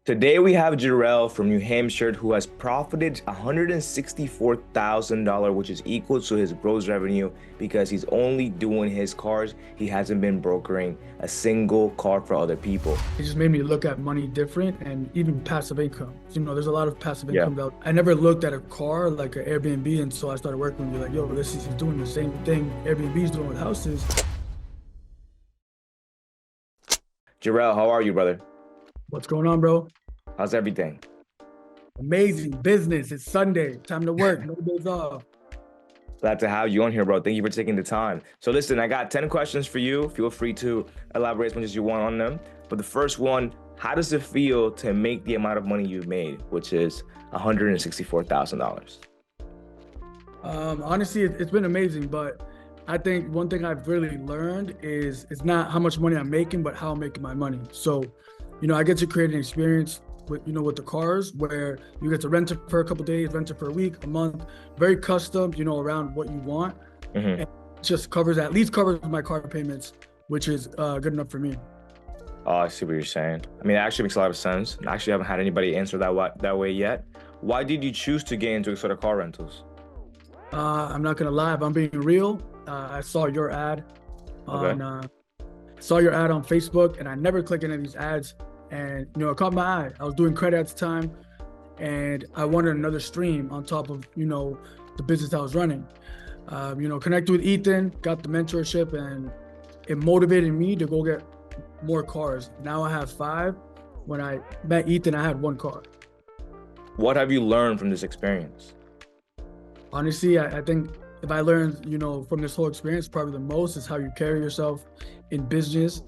Today we have Jarell from New Hampshire who has profited $164,000, which is equal to his gross revenue because he's only doing his cars. He hasn't been brokering a single car for other people. It just made me look at money different and even passive income. There's a lot of passive Yeah. income out. I never looked at a car like an Airbnb until I started working with you. Like, yo, this is doing the same thing Airbnb is doing with houses. Jarell, how are you, brother? What's going on, bro? How's everything? Amazing business. It's Sunday. Time to work. No days off. Glad to have you on here, bro. Thank you for taking the time. So listen, I got 10 questions for you. Feel free to elaborate as much as you want on them. But the first one, how does it feel to make the amount of money you've made, which is $164,000? Honestly, it's been amazing, but I think one thing I've really learned is it's not how much money I'm making, but how I'm making my money. So, I get to create an experience with the cars where you get to rent it for a couple days, rent it for a week, a month, very custom, around what you want. Mm-hmm. And it just at least covers my car payments, which is good enough for me. Oh, I see what you're saying. I mean, it actually makes a lot of sense. I actually haven't had anybody answer that way yet. Why did you choose to get into sort of car rentals? I'm not gonna lie, if I'm being real, I saw your ad Okay. on Facebook, and I never clicked any of these ads. And it caught my eye. I was doing credit at the time, and I wanted another stream on top of the business I was running. Connected with Ethan, got the mentorship, and it motivated me to go get more cars. Now I have 5. When I met Ethan, I had 1 car. What have you learned from this experience? Honestly, I think if I learned, from this whole experience, probably the most is how you carry yourself in business,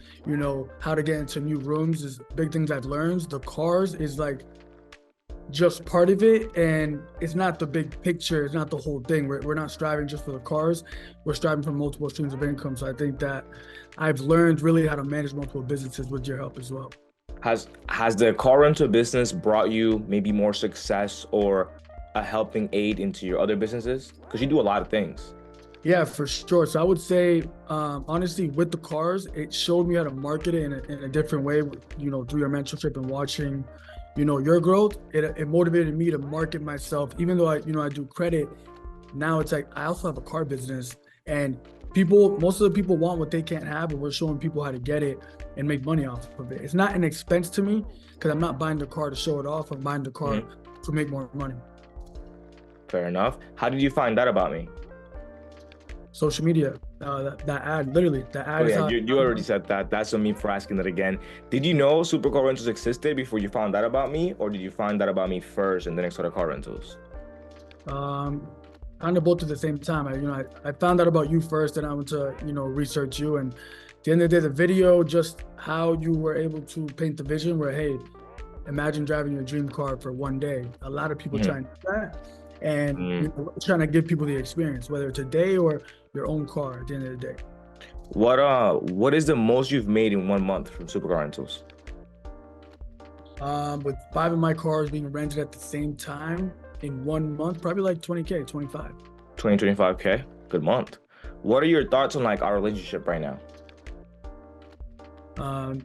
how to get into new rooms is big things I've learned. The cars is like just part of it, and it's not the big picture. It's not the whole thing. We're not striving just for the cars. We're striving for multiple streams of income. So I think that I've learned really how to manage multiple businesses with your help as well. Has the car rental business brought you maybe more success or a helping aid into your other businesses? Because you do a lot of things. Yeah, for sure. So I would say, honestly, with the cars, it showed me how to market it in a different way, through your mentorship and watching, your growth. It motivated me to market myself, even though I do credit. Now it's like, I also have a car business, and most of the people want what they can't have, and we're showing people how to get it and make money off of it. It's not an expense to me because I'm not buying the car to show it off. I'm buying the car to make more money. Fair enough. How did you find out about me? Social media, that ad, literally, that ad Oh is yeah, how. you already said that. That's on me for asking that again. Did you know Supercar Rentals existed before you found out about me, or did you find out about me first and then started car rentals? Um, Kind of both at the same time. I found out about you first, and I went to research you. And at the end of the day, the video, just how you were able to paint the vision, where hey, imagine driving your dream car for one day. A lot of people try and do that, and we're trying to give people the experience, whether it's a day or your own car. At the end of the day, What is the most you've made in 1 month from Supercar Rentals? with 5 of my cars being rented at the same time in 1 month, probably like 20K, 25. 2025K? Good month. What are your thoughts on like our relationship right now? I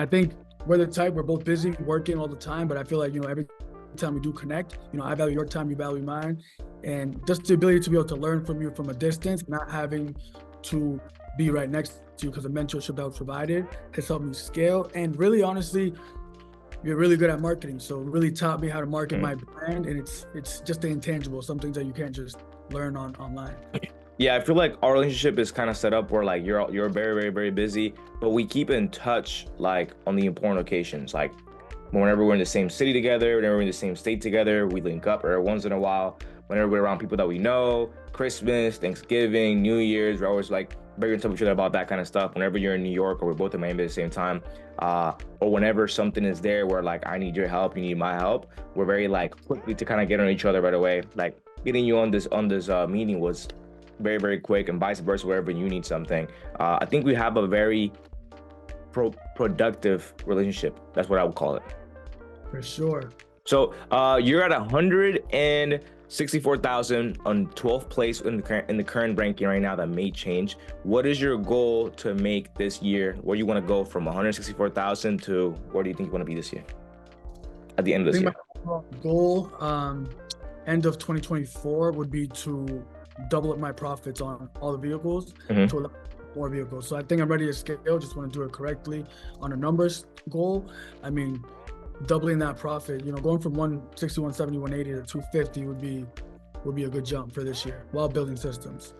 think we're the type, we're both busy working all the time, but I feel like, every time we do connect, I value your time, you value mine. And just the ability to be able to learn from you from a distance, not having to be right next to you, because the mentorship that was provided has helped me scale. And really, honestly, you're really good at marketing. So it really taught me how to market my brand. And it's just the intangible, some things that you can't just learn online. Yeah, I feel like our relationship is kind of set up where like you're very, very, very busy, but we keep in touch like on the important occasions. Like whenever we're in the same city together, whenever we're in the same state together, we link up every once in a while. Whenever we're around people that we know, Christmas, Thanksgiving, New Year's, we're always like very in touch with each other about that kind of stuff. Whenever you're in New York or we're both in Miami at the same time, or whenever something is there where like I need your help, you need my help, we're very like quickly to kind of get on each other right away. Like getting you on this meeting was very, very quick, and vice versa wherever you need something. I think we have a very productive relationship. That's what I would call it. For sure. So you're at 164,000 on 12th place in the current ranking right now. That may change. What is your goal to make this year? Where you want to go from 164,000 to where do you think you want to be this year? at the end of I this think year? my goal, end of 2024 would be to double up my profits on all the vehicles Hmm. to allow more vehicles. So I think I'm ready to scale. Just want to do it correctly on a numbers goal. I mean, doubling that profit, going from 160, 170, 180 to 250 would be a good jump for this year while building systems.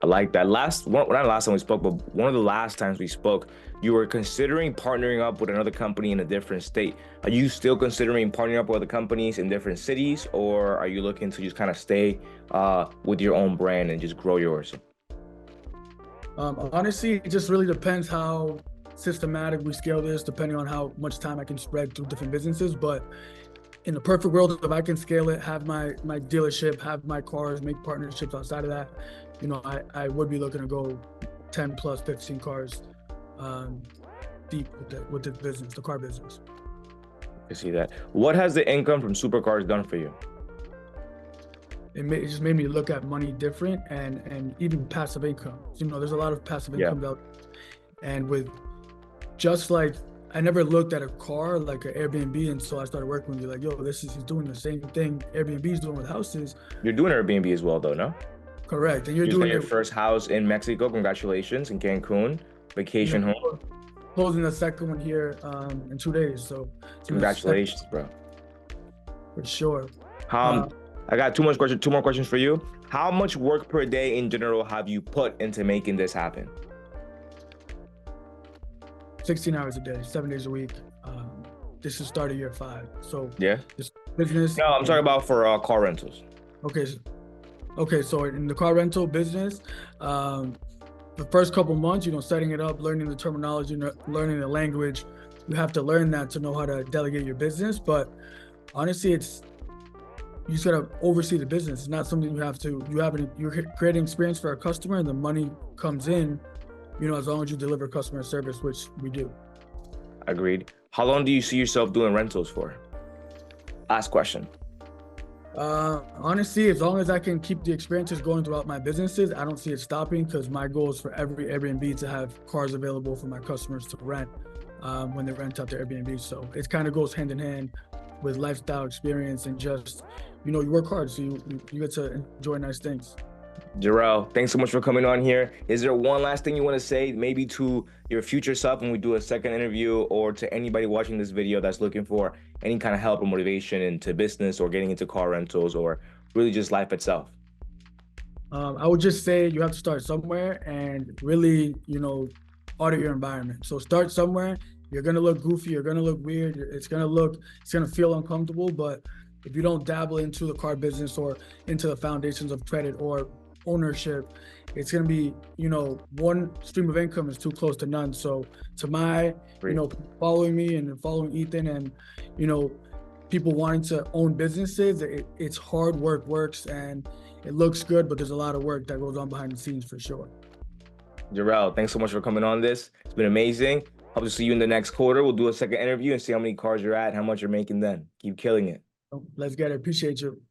I like that. Not last time we spoke, but one of the last times we spoke, you were considering partnering up with another company in a different state. Are you still considering partnering up with other companies in different cities, or are you looking to just kind of stay with your own brand and just grow yours? Honestly, it just really depends how systematic we scale this, depending on how much time I can spread through different businesses. But in the perfect world, if I can scale it, have my dealership, have my cars, make partnerships outside of that, I would be looking to go 10 plus 15 cars deep with the business, the car business. I see that. What has the income from supercars done for you? It just made me look at money different and even passive income. There's a lot of passive Yeah. income out, and with just like I never looked at a car like an Airbnb until I started working with you. Like, yo, he's doing the same thing Airbnb is doing with houses. You're doing Airbnb as well, though, no? Correct, and you're You just got doing your it. first house in Mexico. Congratulations, in Cancun, vacation home. Closing the second one here in 2 days. So Congratulations, bro. for sure. I got two more questions for you. How much work per day in general have you put into making this happen? 16 hours a day, 7 days a week. This is start of year 5. So Yeah. this business. No, I'm talking about for car rentals. Okay. So in the car rental business, the first couple months, setting it up, learning the terminology, learning the language, you have to learn that to know how to delegate your business. But honestly, you just gotta oversee the business. It's not something you're creating experience for a customer, and the money comes in, as long as you deliver customer service, which we do. Agreed. How long do you see yourself doing rentals for? Last question. Honestly, as long as I can keep the experiences going throughout my businesses, I don't see it stopping, because my goal is for every Airbnb to have cars available for my customers to rent when they rent out their Airbnb. So it kind of goes hand in hand with lifestyle experience, and just, you work hard, so you get to enjoy nice things. Jarell, thanks so much for coming on here. Is there one last thing you want to say, maybe to your future self when we do a second interview, or to anybody watching this video that's looking for any kind of help or motivation into business or getting into car rentals, or really just life itself? I would just say you have to start somewhere and really, audit your environment. So start somewhere. You're gonna look goofy. You're gonna look weird. It's gonna feel uncomfortable. But if you don't dabble into the car business or into the foundations of credit or ownership, it's gonna be, one stream of income is too close to none. So to my, following me and following Ethan, and people wanting to own businesses, it's hard work works, and it looks good, but there's a lot of work that goes on behind the scenes for sure. Jarell, thanks so much for coming on this. It's been amazing. Hope to see you in the next quarter. We'll do a second interview and see how many cars you're at, how much you're making then. Keep killing it. Let's get it. Appreciate you.